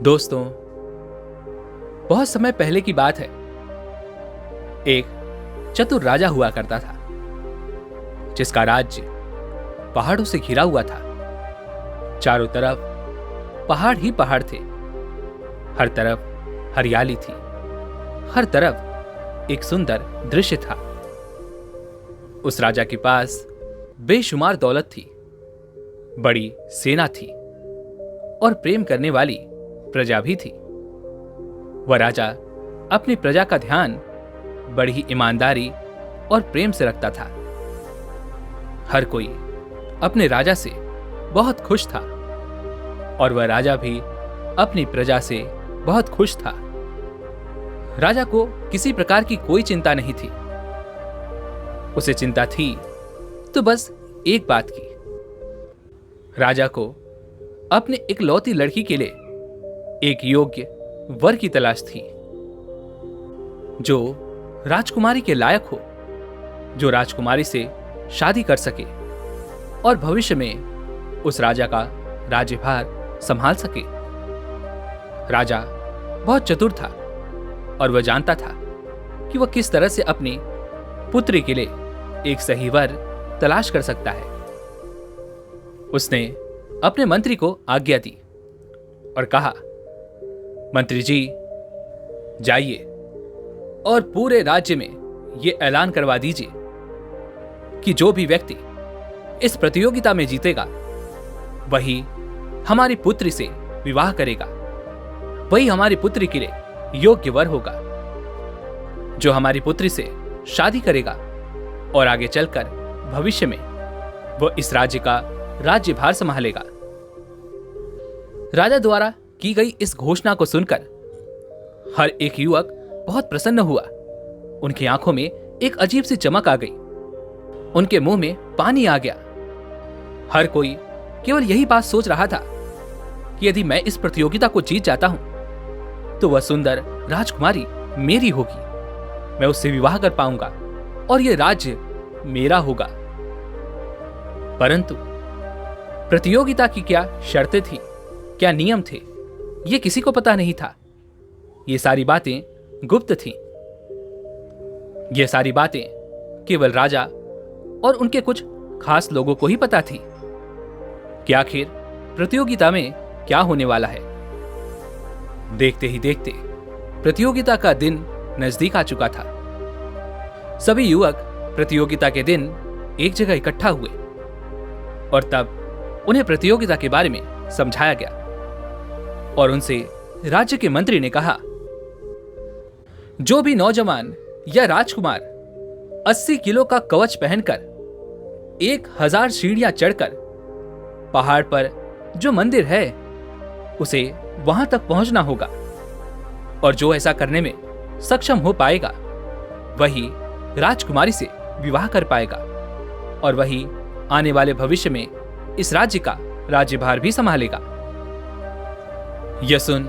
दोस्तों, बहुत समय पहले की बात है। एक चतुर राजा हुआ करता था जिसका राज्य पहाड़ों से घिरा हुआ था। चारों तरफ पहाड़ ही पहाड़ थे। हर तरफ हरियाली थी। हर तरफ एक सुंदर दृश्य था। उस राजा के पास बेशुमार दौलत थी, बड़ी सेना थी और प्रेम करने वाली प्रजा भी थी। वह राजा अपनी प्रजा का ध्यान बड़ी ही ईमानदारी और प्रेम से रखता था। हर कोई अपने राजा से बहुत खुश था और वह राजा भी अपनी प्रजा से बहुत खुश था। राजा को किसी प्रकार की कोई चिंता नहीं थी। उसे चिंता थी तो बस एक बात की। राजा को अपने इकलौती लड़की के लिए एक योग्य वर की तलाश थी, जो राजकुमारी के लायक हो, जो राजकुमारी से शादी कर सके और भविष्य में उस राजा का राज्यभार संभाल सके। राजा बहुत चतुर था और वह जानता था कि वह किस तरह से अपनी पुत्री के लिए एक सही वर तलाश कर सकता है। उसने अपने मंत्री को आज्ञा दी और कहा, मंत्री जी, जाइए और पूरे राज्य में यह ऐलान करवा दीजिए कि जो भी व्यक्ति इस प्रतियोगिता में जीतेगा वही हमारी पुत्री से विवाह करेगा, वही हमारी पुत्री के लिए योग्य वर होगा। जो हमारी पुत्री से शादी करेगा और आगे चलकर भविष्य में वह इस राज्य का राज्यभार संभालेगा। राजा द्वारा की गई इस घोषणा को सुनकर हर एक युवक बहुत प्रसन्न हुआ। उनकी आंखों में एक अजीब सी चमक आ गई। उनके मुंह में पानी आ गया। हर कोई केवल यही बात सोच रहा था कि यदि मैं इस प्रतियोगिता को जीत जाता हूं तो वह सुंदर राजकुमारी मेरी होगी, मैं उससे विवाह कर पाऊंगा और यह राज्य मेरा होगा। परंतु प्रतियोगिता की क्या शर्तें थी, क्या नियम थे, यह किसी को पता नहीं था। ये सारी बातें गुप्त थीं। ये सारी बातें केवल राजा और उनके कुछ खास लोगों को ही पता थी कि आखिर प्रतियोगिता में क्या होने वाला है। देखते ही देखते प्रतियोगिता का दिन नजदीक आ चुका था। सभी युवक प्रतियोगिता के दिन एक जगह इकट्ठा हुए और तब उन्हें प्रतियोगिता के बारे में समझाया गया और उनसे राज्य के मंत्री ने कहा, जो भी नौजवान या राजकुमार 80 किलो का कवच पहनकर 1000 सीढ़ियां चढ़कर पहाड़ पर जो मंदिर है उसे वहां तक पहुंचना होगा और जो ऐसा करने में सक्षम हो पाएगा वही राजकुमारी से विवाह कर पाएगा और वही आने वाले भविष्य में इस राज्य का राज्यभार भी संभालेगा। यह सुन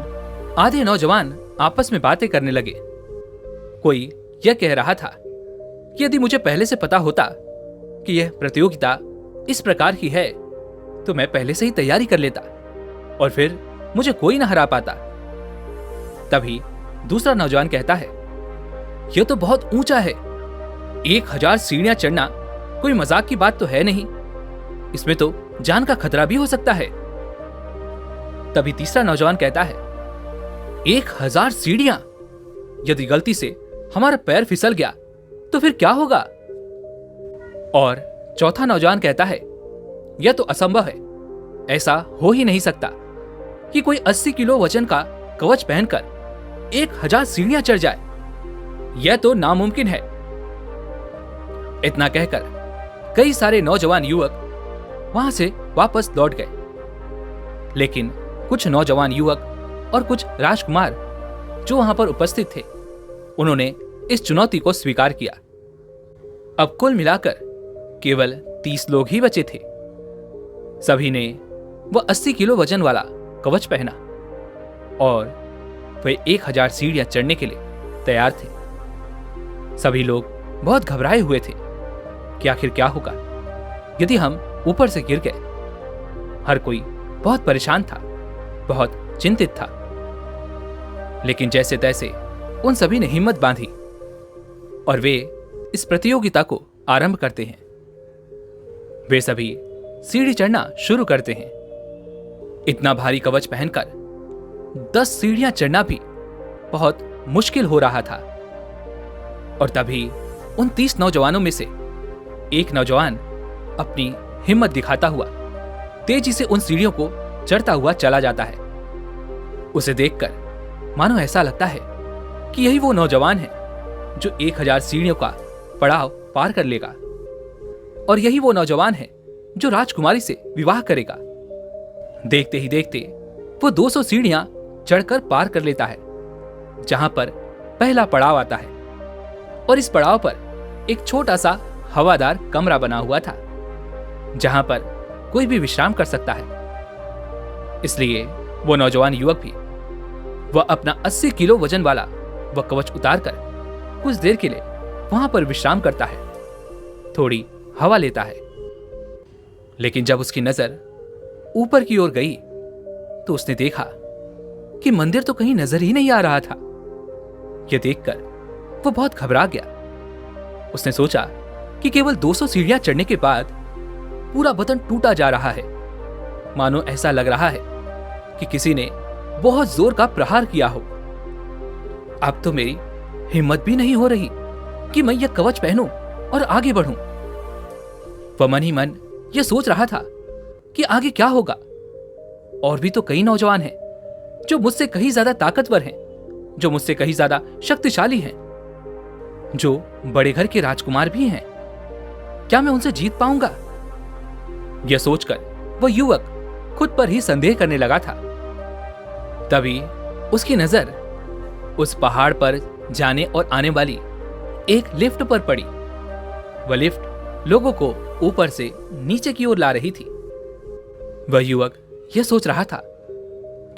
आधे नौजवान आपस में बातें करने लगे। कोई यह कह रहा था कि यदि मुझे पहले से पता होता कि यह प्रतियोगिता इस प्रकार की है तो मैं पहले से ही तैयारी कर लेता और फिर मुझे कोई ना हरा पाता। तभी दूसरा नौजवान कहता है, यह तो बहुत ऊंचा है, 1000 सीढ़ियां चढ़ना कोई मजाक की बात तो है नहीं, इसमें तो जान का खतरा भी हो सकता है। तभी तीसरा नौजवान कहता है, 1000 सीढ़ियां, यदि गलती से हमारा पैर फिसल गया तो फिर क्या होगा? और चौथा नौजवान कहता है, यह तो असंभव है, ऐसा हो ही नहीं सकता कि कोई 80 किलो वजन का कवच पहनकर 1000 सीढ़ियां चढ़ जाए, यह तो नामुमकिन है। इतना कहकर कई सारे नौजवान युवक वहां से वापस लौट गए, लेकिन कुछ नौजवान युवक और कुछ राजकुमार जो वहां पर उपस्थित थे उन्होंने इस चुनौती को स्वीकार किया। अब कुल मिलाकर केवल 30 लोग ही बचे थे। सभी ने वह 80 किलो वजन वाला कवच पहना और वे 1000 सीढ़ियां चढ़ने के लिए तैयार थे। सभी लोग बहुत घबराए हुए थे कि आखिर क्या होगा यदि हम ऊपर से गिर गए। हर कोई बहुत परेशान था, बहुत चिंतित था। लेकिन जैसे तैसे उन सभी ने हिम्मत बांधी और वे इस प्रतियोगिता को आरंभ करते हैं। वे सभी सीढ़ी चढ़ना शुरू करते हैं। इतना भारी कवच पहनकर 10 सीढ़ियां चढ़ना भी बहुत मुश्किल हो रहा था। और तभी उन 30 नौजवानों में से एक नौजवान अपनी हिम्मत दिखाता हुआ तेजी से उन सीढ़ियों को चढ़ता हुआ चला जाता है। उसे देखकर मानो ऐसा लगता है कि यही वो नौजवान है जो 1000 सीढ़ियों का पड़ाव पार कर लेगा, और यही वो नौजवान है जो राजकुमारी से विवाह करेगा। देखते ही देखते वो 200 सीढ़ियां चढ़कर पार कर लेता है, जहां पर पहला पड़ाव आता है। और इस पड़ाव पर एक छोटा सा हवादार कमरा बना हुआ था, जहां पर कोई भी विश्राम कर सकता है। इसलिए वो नौजवान युवक भी वह अपना 80 किलो वजन वाला वह कवच उतारकर कुछ देर के लिए वहां पर विश्राम करता है, थोड़ी हवा लेता है। लेकिन जब उसकी नजर ऊपर की ओर गई तो उसने देखा कि मंदिर तो कहीं नजर ही नहीं आ रहा था। यह देखकर वो बहुत घबरा गया। उसने सोचा कि केवल 200 सीढ़ियां चढ़ने के बाद पूरा बदन टूटा जा रहा है, मानो ऐसा लग रहा है कि किसी ने बहुत जोर का प्रहार किया हो। अब तो मेरी हिम्मत भी नहीं हो रही कि मैं यह कवच पहनूं और आगे बढ़ूं। वह मन ही मन यह सोच रहा था कि आगे क्या होगा। और भी तो कई नौजवान हैं जो मुझसे कहीं ज्यादा ताकतवर हैं, जो मुझसे कहीं ज्यादा शक्तिशाली हैं, जो बड़े घर के राजकुमार भी हैं। क्या मैं उनसे जीत पाऊंगा? यह सोचकर वह युवक खुद पर ही संदेह करने लगा था। तभी उसकी नजर उस पहाड़ पर जाने और आने वाली एक लिफ्ट पर पड़ी। वह लिफ्ट लोगों को ऊपर से नीचे की ओर ला रही थी। वह युवक यह सोच रहा था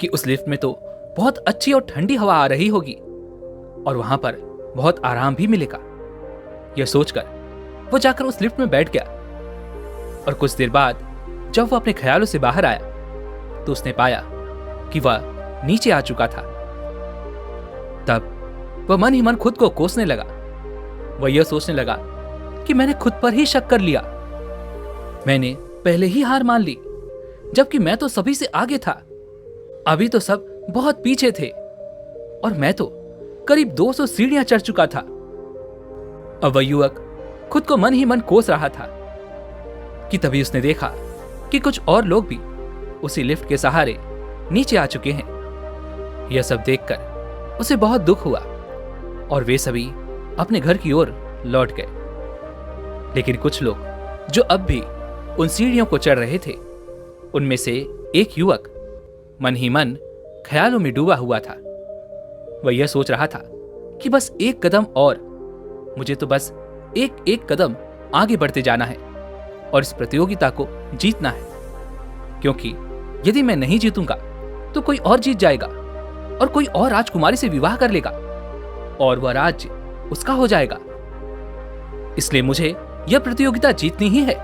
कि उस लिफ्ट में तो बहुत अच्छी और ठंडी हवा आ रही होगी और वहां पर बहुत आराम भी मिलेगा। यह सोचकर वो जाकर उस लिफ्ट में बैठ गया। और कुछ देर बाद जब वह अपने ख्यालों से बाहर आया तो उसने पाया कि वह नीचे आ चुका था। तब वह मन ही मन खुद को कोसने लगा। वह यह सोचने लगा कि मैंने खुद पर ही शक कर लिया। मैंने पहले ही हार मान ली, जबकि मैं तो सभी से आगे था। अभी तो सब बहुत पीछे थे और मैं तो करीब 200 सीढ़ियां चढ़ चुका था। अब वह युवक खुद को मन ही मन कोस रहा था कि तभी उसने देखा कि कुछ और लोग भी उसी लिफ्ट के सहारे नीचे आ चुके हैं। यह सब देखकर उसे बहुत दुख हुआ और वे सभी अपने घर की ओर लौट गए। लेकिन कुछ लोग जो अब भी उन सीढ़ियों को चढ़ रहे थे, उनमें से एक युवक मन ही मन ख्यालों में डूबा हुआ था। वह यह सोच रहा था कि बस एक कदम और, मुझे तो बस एक एक कदम आगे बढ़ते जाना है और इस प्रतियोगिता को जीतना है, क्योंकि यदि मैं नहीं जीतूंगा तो कोई और जीत जाएगा और कोई और राजकुमारी से विवाह कर लेगा और वह राज्य उसका हो जाएगा। इसलिए मुझे यह प्रतियोगिता जीतनी ही है।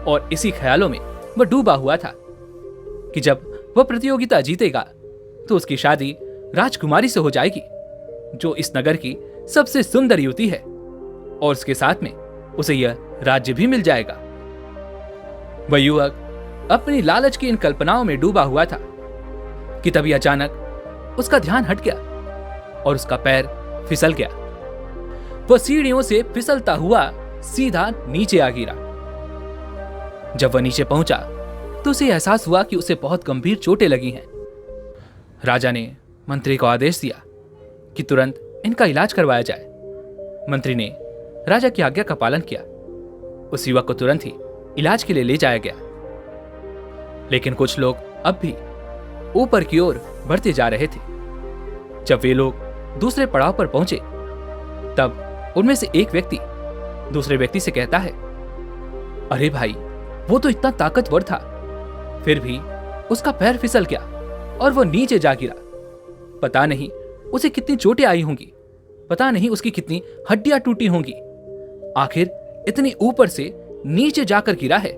और इसी ख्यालों में वह डूबा हुआ था कि जब वह प्रतियोगिता जीतेगा तो उसकी शादी राजकुमारी से हो जाएगी, जो इस नगर की सबसे सुंदर युवती है, और उसके साथ में उसे यह राज्य भी मिल जाएगा। वह युवक अपनी लालच की इन कल्पनाओं में डूबा हुआ था कि तभी अचानक उसका ध्यान हट गया और उसका पैर फिसल गया। वह सीढ़ियों से फिसलता हुआ सीधा नीचे आ गिरा। जब वह नीचे पहुंचा तो उसे एहसास हुआ कि उसे बहुत गंभीर चोटें लगी हैं। राजा ने मंत्री को आदेश दिया कि तुरंत इनका इलाज करवाया जाए। मंत्री ने राजा की आज्ञा का पालन किया। उस युवक को तुरंत ही इलाज के लिए ले जाया गया। लेकिन कुछ लोग अब भी ऊपर की ओर बढ़ते जा रहे थे। जब वे लोग दूसरे पड़ाव पर पहुंचे तब उनमें से एक व्यक्ति दूसरे व्यक्ति से कहता है, अरे भाई, वो तो इतना ताकतवर था, फिर भी उसका पैर फिसल गया और वो नीचे जा गिरा। पता नहीं उसे कितनी चोटें आई होंगी, पता नहीं उसकी कितनी हड्डियां टूटी होंगी। आखिर इतनी ऊपर से नीचे जाकर गिरा है।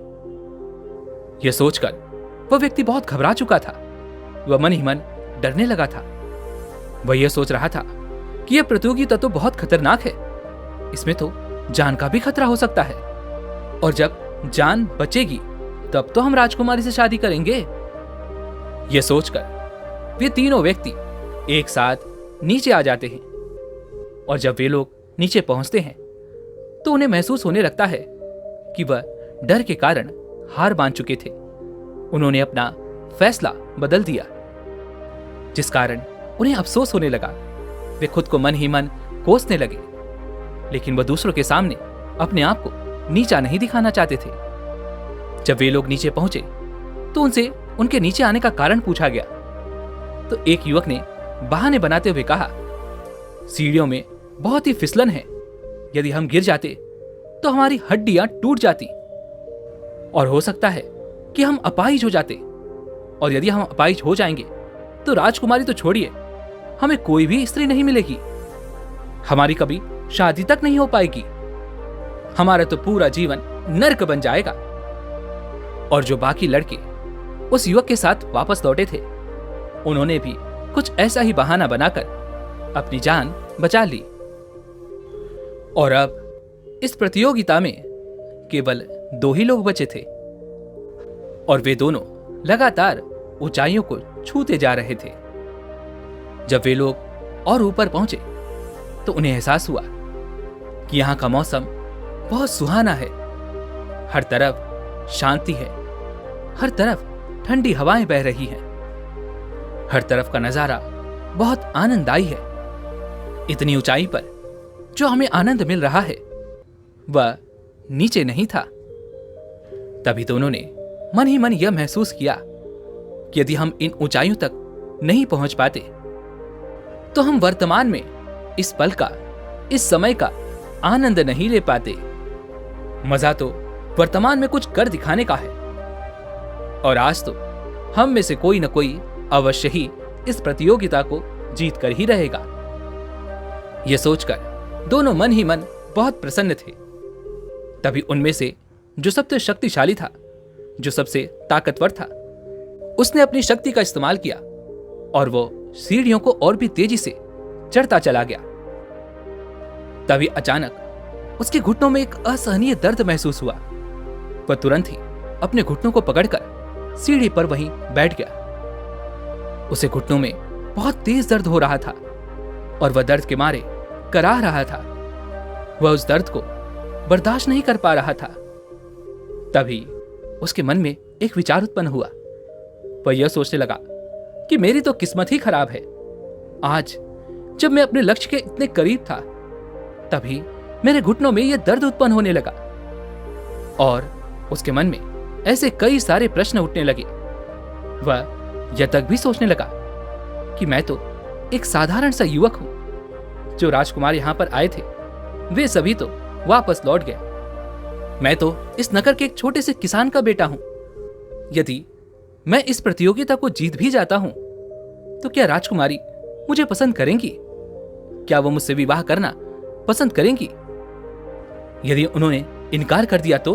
यह सोचकर वह व्यक्ति बहुत घबरा चुका था। वह मन ही मन डरने लगा था। वह यह सोच रहा था कि यह प्रतियोगिता तो बहुत खतरनाक है, इसमें तो जान का भी खतरा हो सकता है, और जब जान बचेगी तब तो हम राजकुमारी से शादी करेंगे। यह सोचकर वे तीनों व्यक्ति एक साथ नीचे आ जाते हैं, और जब वे लोग नीचे पहुंचते हैं तो उन्हें महसूस होने लगता है कि वह डर के कारण हार मान चुके थे। उन्होंने अपना फैसला बदल दिया, जिस कारण उन्हें अफसोस होने लगा। वे खुद को मन ही मन कोसने लगे, लेकिन वह दूसरों के सामने अपने आप को नीचा नहीं दिखाना चाहते थे। जब वे लोग नीचे पहुंचे तो उनसे उनके नीचे आने का कारण पूछा गया, तो एक युवक ने बहाने बनाते हुए कहा, सीढ़ियों में बहुत ही फिसलन है, यदि हम गिर जाते तो हमारी हड्डियां टूट जाती, और हो सकता है कि हम अपाहिज हो जाते, और यदि हम अपाहिज हो जाएंगे तो राजकुमारी तो छोड़िए, हमें कोई भी स्त्री नहीं मिलेगी, हमारी कभी शादी तक नहीं हो पाएगी, हमारा तो पूरा जीवन नर्क बन जाएगा। और जो बाकी लड़के उस युवक के साथ वापस लौटे थे, उन्होंने भी कुछ ऐसा ही बहाना बनाकर अपनी जान बचा ली। और अब इस प्रतियोगिता में केवल 2 ही लोग बचे थे, और वे दोनों लगातार ऊंचाइयों को छूते जा रहे थे। जब वे लोग और ऊपर पहुंचे तो उन्हें एहसास हुआ कि यहां का मौसम बहुत सुहाना है। हर तरफ शांति है, हर तरफ ठंडी हवाएं बह रही हैं, हर तरफ का नजारा बहुत आनंददायी है। इतनी ऊंचाई पर जो हमें आनंद मिल रहा है वह नीचे नहीं था। तभी दोनों ने मन ही मन यह महसूस किया कि यदि हम इन ऊंचाइयों तक नहीं पहुंच पाते तो हम वर्तमान में इस पल का, इस समय का आनंद नहीं ले पाते। मजा तो वर्तमान में कुछ कर दिखाने का है, और आज तो हम में से कोई न कोई अवश्य ही इस प्रतियोगिता को जीत कर ही रहेगा। यह सोचकर दोनों मन ही मन बहुत प्रसन्न थे। तभी उनमें से जो सबसे शक्तिशाली था, जो सबसे ताकतवर था, उसने अपनी शक्ति का इस्तेमाल किया और वो सीढ़ियों को और भी तेजी से चढ़ता चला गया। तभी अचानक उसके घुटनों में एक असहनीय दर्द महसूस हुआ। वह तुरंत ही अपने घुटनों को पकड़कर सीढ़ी पर वहीं बैठ गया। उसे घुटनों में बहुत तेज दर्द हो रहा था और वह दर्द के मारे कराह रहा था। वह उस दर्द को बर्दाश्त नहीं कर पा रहा था। तभी उसके मन में एक विचार उत्पन्न हुआ। वह यह सोचने लगा कि मेरी तो किस्मत ही खराब है। आज जब मैं अपने लक्ष्य के इतने करीब था, तभी मेरे घुटनों में यह दर्द उत्पन्न होने लगा। और उसके मन में ऐसे कई सारे प्रश्न उठने लगे। वह यह तक भी सोचने लगा कि मैं तो एक साधारण सा युवक हूं। जो राजकुमार यहां पर आए थे वे सभी तो वापस लौट गए। मैं तो इस नगर के एक छोटे से किसान का बेटा हूं। यदि मैं इस प्रतियोगिता को जीत भी जाता हूं तो क्या राजकुमारी मुझे पसंद करेंगी? क्या वो मुझसे विवाह करना पसंद करेंगी? यदि उन्होंने इनकार कर दिया तो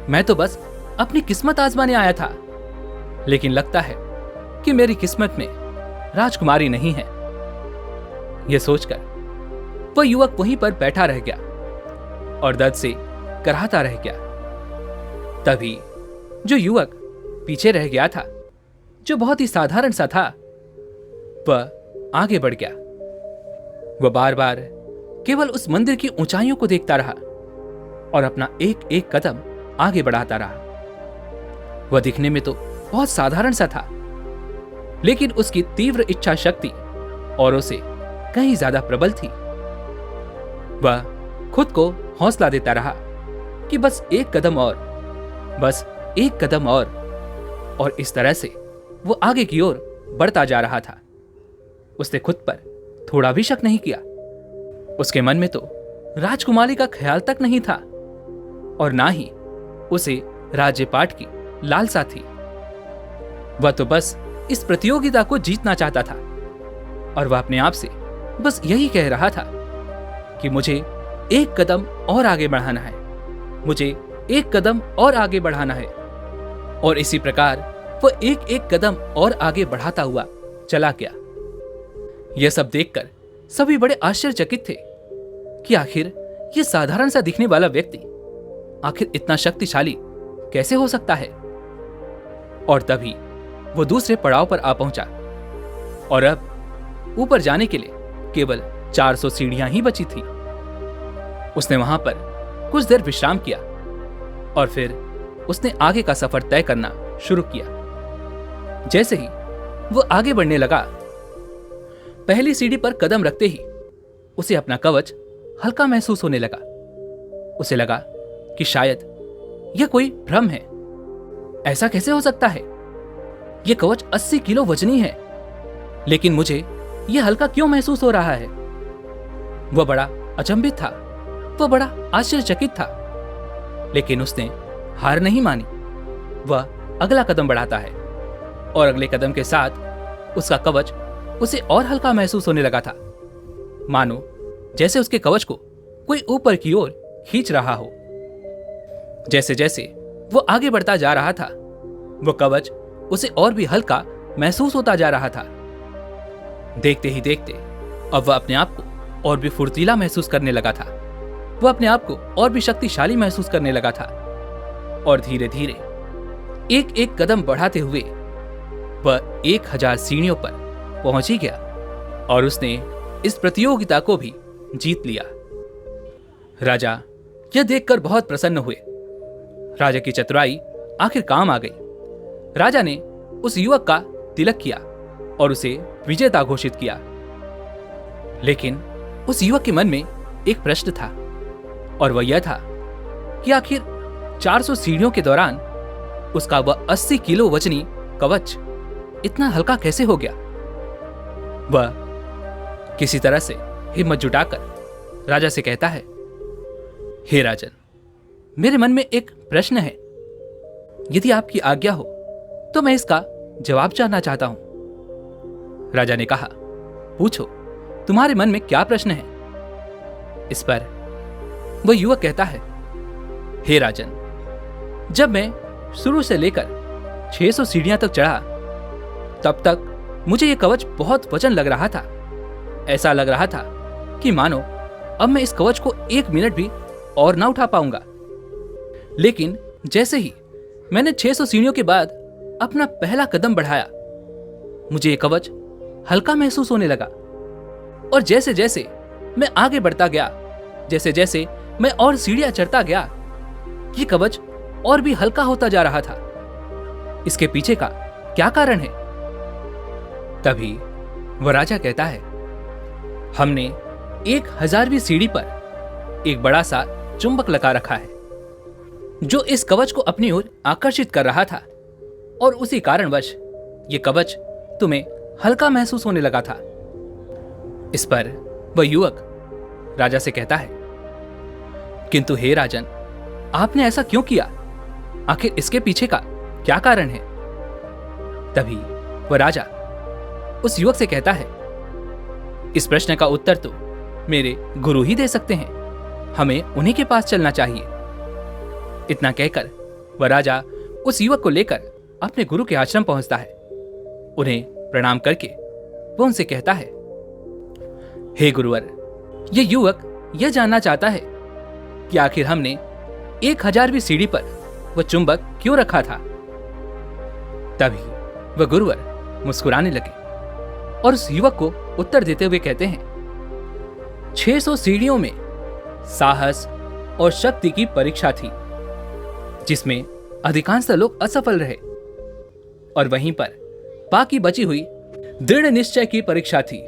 मैं तो बस अपनी किस्मत आजमाने आया था, लेकिन लगता है कि मेरी किस्मत में राजकुमारी नहीं है। यह सोचकर वह युवक वहीं पर बैठा रह गया और दर्द से कराहता रह गया। तभी जो युवक पीछे रह गया था, जो बहुत ही साधारण सा था, वह आगे बढ़ गया। वह बार बार केवल उस मंदिर की ऊंचाइयों को देखता रहा और अपना एक एक कदम आगे बढ़ाता रहा। वह दिखने में तो बहुत साधारण सा था, लेकिन उसकी तीव्र इच्छा शक्ति औरों से कहीं ज्यादा प्रबल थी। वह खुद को हौसला देता रहा कि बस एक कदम और, बस एक कदम और इस तरह से वो आगे की ओर बढ़ता जा रहा था। उसने खुद पर थोड़ा भी शक नहीं किया। उसके मन में तो राजकुमारी का ख्याल तक नहीं था और ना ही उसे राज्यपाट की लालसा थी। वह तो बस इस प्रतियोगिता को जीतना चाहता था और वह अपने आप से बस यही कह रहा था कि मुझे एक कदम और आगे बढ़ाना है, मुझे एक कदम और आगे बढ़ाना है। और इसी प्रकार वह एक एक कदम और आगे बढ़ाता हुआ चला गया। यह सब देखकर सभी बड़े आश्चर्यचकित थे कि आखिर यह साधारण सा दिखने वाला व्यक्ति आखिर इतना शक्तिशाली कैसे हो सकता है। और तभी वो दूसरे पड़ाव पर आ पहुंचा और अब ऊपर जाने के लिए केवल 400 सीढ़ियां ही बची थी। उसने वहां पर कुछ देर विश्राम किया और फिर उसने आगे का सफर तय करना शुरू किया। जैसे ही वो आगे बढ़ने लगा, पहली सीढ़ी पर कदम रखते ही उसे अपना कवच हल्का महसूस होने लगा। उसे लगा कि शायद यह कोई भ्रम है। ऐसा कैसे हो सकता है? यह कवच 80 किलो वजनी है, लेकिन मुझे यह हल्का क्यों महसूस हो रहा है? वह बड़ा अचंभित था, वह बड़ा आश्चर्यचकित था, लेकिन उसने हार नहीं मानी। वह अगला कदम बढ़ाता है और अगले कदम के साथ उसका कवच उसे और हल्का महसूस होने लगा था, मानो जैसे उसके कवच को कोई ऊपर की ओर खींच रहा हो। जैसे जैसे वो आगे बढ़ता जा रहा था, वो कवच उसे और भी हल्का महसूस होता जा रहा था। देखते ही देखते अब वह अपने आप को और भी फुर्तीला महसूस करने लगा था। वह अपने आप को और भी शक्तिशाली महसूस करने लगा था और धीरे धीरे एक एक कदम बढ़ाते हुए वह 1000 सीढ़ियों पर पहुंच ही गया और उसने इस प्रतियोगिता को भी जीत लिया। राजा यह देखकर बहुत प्रसन्न हुए। राजा की चतुराई आखिर काम आ गई। राजा ने उस युवक का तिलक किया और उसे विजेता घोषित किया। लेकिन उस युवक के मन में एक प्रश्न था और वह यह था कि आखिर 400 सीढ़ियों के दौरान उसका वह 80 किलो वजनी कवच इतना हल्का कैसे हो गया। वह किसी तरह से हिम्मत जुटाकर राजा से कहता है, हे राजन, मेरे मन में एक प्रश्न है। यदि आपकी आज्ञा हो तो मैं इसका जवाब जानना चाहता हूं। राजा ने कहा, पूछो, तुम्हारे मन में क्या प्रश्न है? इस पर वह युवक कहता है, हे राजन, जब मैं शुरू से लेकर 600 सीढ़ियां तक चढ़ा, तब तक मुझे यह कवच बहुत वजन लग रहा था। ऐसा लग रहा था कि मानो अब मैं इस कवच को 1 मिनट भी और ना उठा पाऊंगा। लेकिन जैसे ही मैंने 600 सीढ़ियों के बाद अपना पहला कदम बढ़ाया, मुझे यह कवच हल्का महसूस होने लगा और जैसे जैसे मैं आगे बढ़ता गया, जैसे जैसे मैं और सीढ़ियां चढ़ता गया, ये कवच और भी हल्का होता जा रहा था। इसके पीछे का क्या कारण है? तभी वह राजा कहता है, हमने 1000वीं सीढ़ी पर एक बड़ा सा चुंबक लगा रखा है जो इस कवच को अपनी ओर आकर्षित कर रहा था और उसी कारणवश ये कवच तुम्हें हल्का महसूस होने लगा था। इस पर वह युवक राजा से कहता है, किंतु हे राजन, आपने ऐसा क्यों किया? आखिर इसके पीछे का क्या कारण है? तभी वह राजा उस युवक से कहता है, इस प्रश्न का उत्तर तो मेरे गुरु ही दे सकते हैं, हमें उन्हीं के पास चलना चाहिए। इतना कहकर वह राजा उस युवक को लेकर अपने गुरु के आश्रम पहुंचता है। उन्हें प्रणाम करके वह उनसे कहता है, हे गुरुवर, यह युवक यह जानना चाहता है कि आखिर हमने 1000वीं सीढ़ी पर वह चुंबक क्यों रखा था। तभी वह गुरुवर मुस्कुराने लगे और उस युवक को उत्तर देते हुए कहते हैं, 600 सीढ़ियों में साहस और शक्ति की परीक्षा थी, जिसमें अधिकांश लोग असफल रहे, और वहीं पर बाकी बची हुई दृढ़ निश्चय की परीक्षा थी,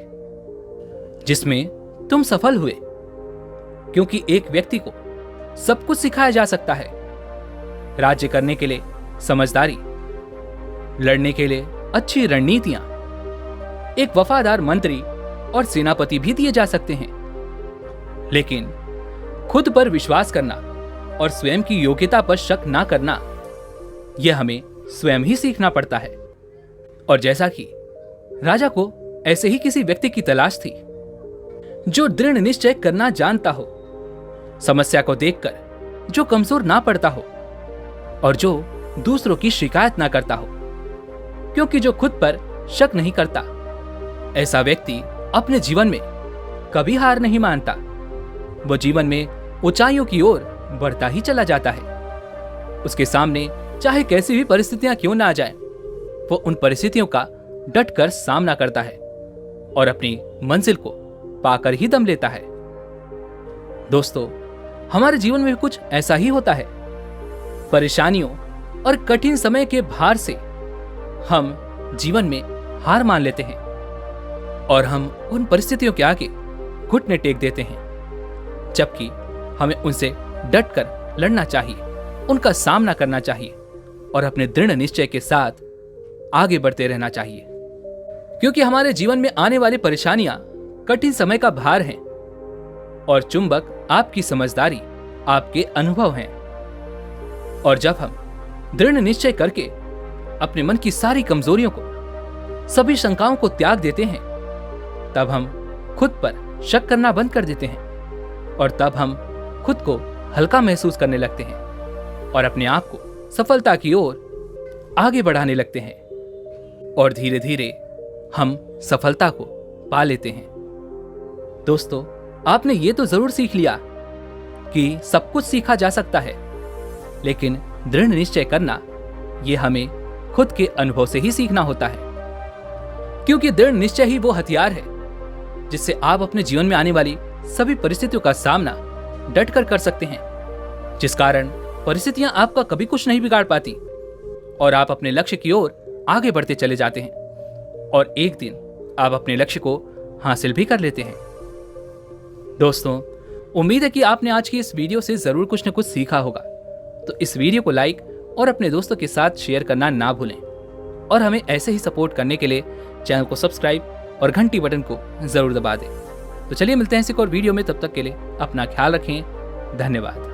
जिसमें तुम सफल हुए। क्योंकि एक व्यक्ति को सब कुछ सिखाया जा सकता है। राज्य करने के लिए समझदारी, लड़ने के लिए अच्छी रणनीतियां, एक वफादार मंत्री और सेनापति भी दिए जा सकते हैं, लेकिन खुद पर विश्वास करना और स्वयं की योग्यता पर शक ना करना, यह हमें स्वयं ही सीखना पड़ता है। और जैसा कि राजा को ऐसे ही किसी व्यक्ति की तलाश थी जो दृढ़ निश्चय करना जानता हो, समस्या को देखकर जो कमजोर ना पड़ता हो और जो दूसरों की शिकायत ना करता हो, क्योंकि जो खुद पर शक नहीं करता, ऐसा व्यक्ति अपने जीवन में कभी हार नहीं मानता। वो जीवन में ऊंचाइयों की ओर बढ़ता ही चला जाता है। उसके सामने चाहे कैसी भी परिस्थितियां क्यों ना आ जाएं, वो उन परिस्थितियों का डटकर सामना करता है और अपनी मंजिल को पाकर ही दम लेता है। दोस्तों, हमारे जीवन में भी कुछ ऐसा ही होता है। परेशानियों और कठिन समय के भार से हम जीवन में हार मान लेते हैं और हम उन परिस्थितियों के आगे घुटने टेक देते हैं, जबकि हमें उनसे डटकर लड़ना चाहिए, उनका सामना करना चाहिए और अपने दृढ़ निश्चय के साथ आगे बढ़ते रहना चाहिए। क्योंकि हमारे जीवन में आने वाली परेशानियां कठिन समय का भार हैं और चुंबक आपकी समझदारी, आपके अनुभव हैं। और जब हम दृढ़ निश्चय करके अपने मन की सारी कमजोरियों को, सभी शंकाओं को त्याग देते हैं, तब हम खुद पर शक करना बंद कर देते हैं और तब हम खुद को हल्का महसूस करने लगते हैं और अपने आप को सफलता की ओर आगे बढ़ाने लगते हैं और धीरे धीरे हम सफलता को पा लेते हैं। दोस्तों, आपने ये तो जरूर सीख लिया कि सब कुछ सीखा जा सकता है, लेकिन दृढ़ निश्चय करना ये हमें खुद के अनुभव से ही सीखना होता है। क्योंकि दृढ़ निश्चय ही वो हथियार है जिससे आप अपने जीवन में आने वाली सभी परिस्थितियों का सामना डटकर कर सकते हैं, जिस कारण परिस्थितियां आपका कभी कुछ नहीं बिगाड़ पाती और आप अपने लक्ष्य की ओर आगे बढ़ते चले जाते हैं और एक दिन आप अपने लक्ष्य को हासिल भी कर लेते हैं। दोस्तों, उम्मीद है कि आपने आज की इस वीडियो से जरूर कुछ न कुछ सीखा होगा। तो इस वीडियो को लाइक और अपने दोस्तों के साथ शेयर करना ना भूलें और हमें ऐसे ही सपोर्ट करने के लिए चैनल को सब्सक्राइब और घंटी बटन को जरूर दबा दें। तो चलिए मिलते हैं इस एक और वीडियो में, तब तक के लिए अपना ख्याल रखें। धन्यवाद।